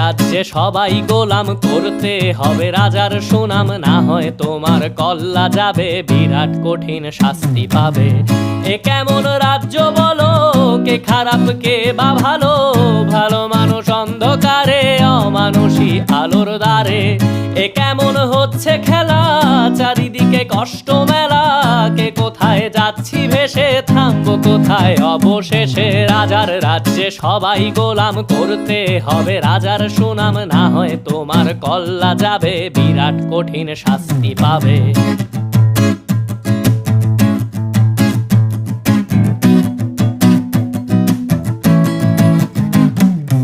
রাজ্যে সবাই গোলাম, করতে হবে রাজার সুনাম, না হয় তোমার কল্লা যাবে, বিরাট কঠিন শাস্তি পাবে। এ কেমন রাজ্য বলো, কে খারাপ কে বা ভালো, ভালো মানুষ অন্ধকারে, অমানুষী আলোর দ্বারে। এ কেমন হচ্ছে খেলা, চারিদিকে কষ্ট মেলা, কে কোথায় যাচ্ছি ভেসে, থামবো কোথায় অবশেষে। রাজার রাজ্যে সবাই গোলাম, করতে হবে রাজার সুনাম, না হয় তোমার কল্লা যাবে, বিরাট কঠিন শাস্তি পাবে।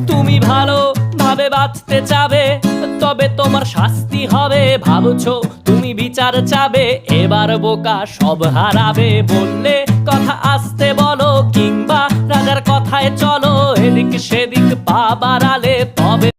তুমি ভালো ভাবে বাঁচতে চাবে, তবে তোমার শাস্তি হবে। ভাবছো তুমি বিচার চাবে, এবার বোকা সব হারাবে। বললে কথা আসতে বলো, কিংবা রাজার কথায় চলো, এদিক সেদিক পা বাড়ালে তবে